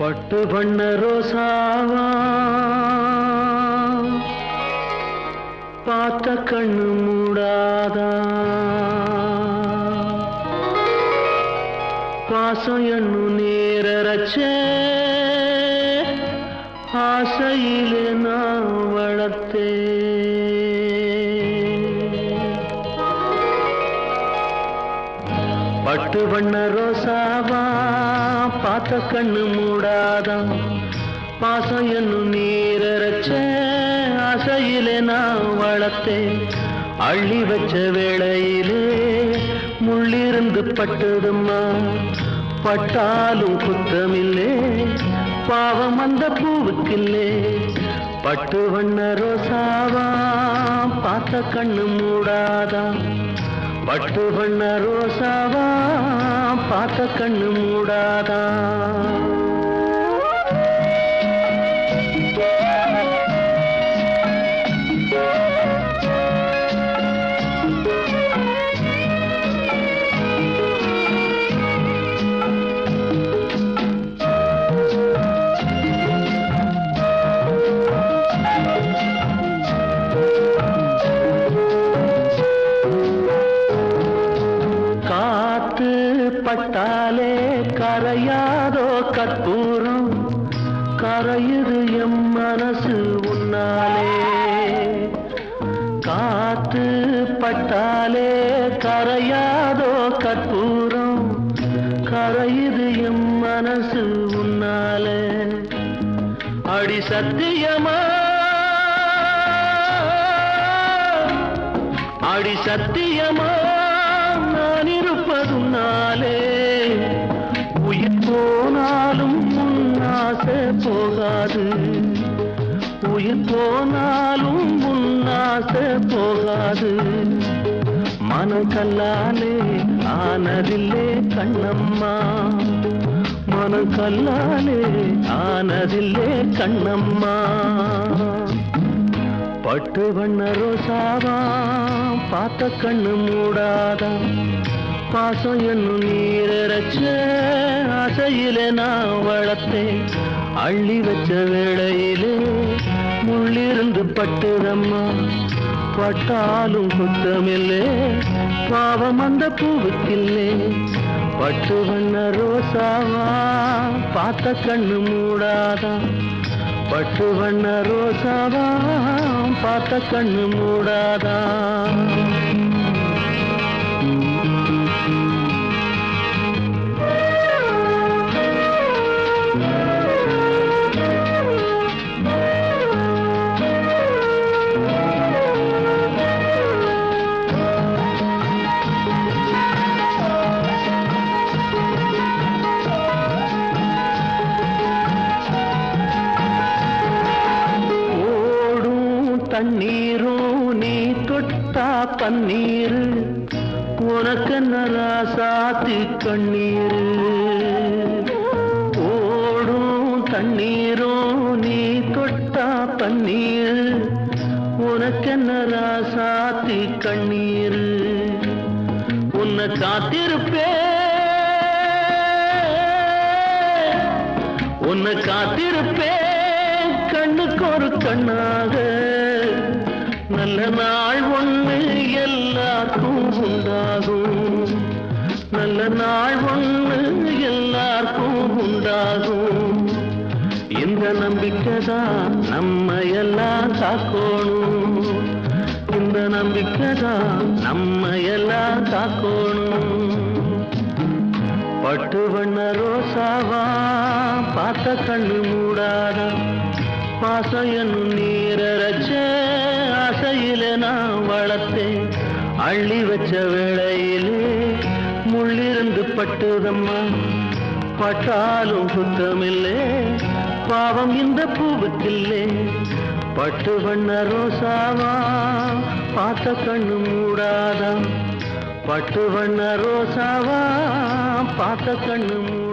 பட்டு பண்ண ரோசாவா பார்த்த கண்ணு மூடாதா பாசம் எண்ணு நேரச்சே ஆசையிலே நான் வளர்த்தே பட்டு பண்ண ரோசாவா பார்த்த கண்ணு மூடாதா பாசம் என்னும் நீரச்ச ஆசையிலே நான் வளர்த்தேன் அள்ளி வச்ச வேளையிலே முள்ளிருந்து பட்டதும்மா பட்டாலும் குத்தமில்லே பாவம் அந்த பூவுக்கில்லே பட்டு வண்ண ரோசாவா பார்த்த கண்ணு மூடாதா பட்டு வண்ண ரோசாவா பார்த்த கண்ணு மூடாதா பட்டாலே கரையாதோ கற்பூரம் கரையுது எம் மனசு உன்னாலே காத்து பட்டாலே கரையாதோ கற்பூரம் கரையுது எம் மனசு உன்னாலே அடி சத்தியமா அடி சத்தியமா நான் இருப்பதுனாலே உயிர் போனாலும் முன்னாசை போகாது உயிர் போனாலும் முன்னாசை போகாது மனம் கல்லாலே ஆனதில்லே கண்ணம்மா மனம் கல்லாலே ஆனதில்லே கண்ணம்மா பட்டு வண்ண ரோசாவா பார்த்த கண்ணு மூடாதா பாசம் என்னும் நீரச்ச ஆசையிலே நான் வளர்த்தேன் அள்ளி வச்ச வேளையிலே முள்ளிருந்து பட்டுதம்மா பட்டாலும் குத்தமில்லே பாவம் அந்த பூவுக்கில்லே பட்டு வண்ண ரோசாவா பார்த்த கண்ணு மூடாதா பட்டு வண்ண ரோசாவா பார்த்த கண்ணு மூடாதா தண்ணீரும் நீ தொட்டா பன்னீர் உனக்கு நராசாத்தி கண்ணீர் ஓடும் தண்ணீரும் நீ தொட்டா பன்னீர் உனக்கு நராசாத்தி கண்ணீர் உன்னை காத்திருப்பே உன்னை காத்திருப்பே கண்ணுக்கு ஒரு கண்ணாக நல்ல நாள் ஒண்ணு எல்லாருக்கும் உண்டாகும் நல்ல நாள் ஒண்ணு எல்லாருக்கும் உண்டாகும் இந்த நம்பிக்கைதான் நம்ம எல்லாம் காக்கணும் இந்த நம்பிக்கைதான் நம்ம எல்லாம் காக்கணும் பட்டு வண்ண ரோசாவா பார்த்த கண்ணு மூடாதா பாசம் என்னும் நீரச்ச ஆசையிலே நான் வளர்த்தேன் அள்ளி வச்ச வேளையிலே முள்ளிருந்து பட்டுதம்மா பட்டாலும் குத்தமில்லே பாவம் இந்த பூவுக்கில்லே பட்டு வண்ண ரோசாவா பார்த்த கண்ணு மூடாதா பட்டு வண்ண ரோசாவா பார்த்த கண்ணு மூடாதா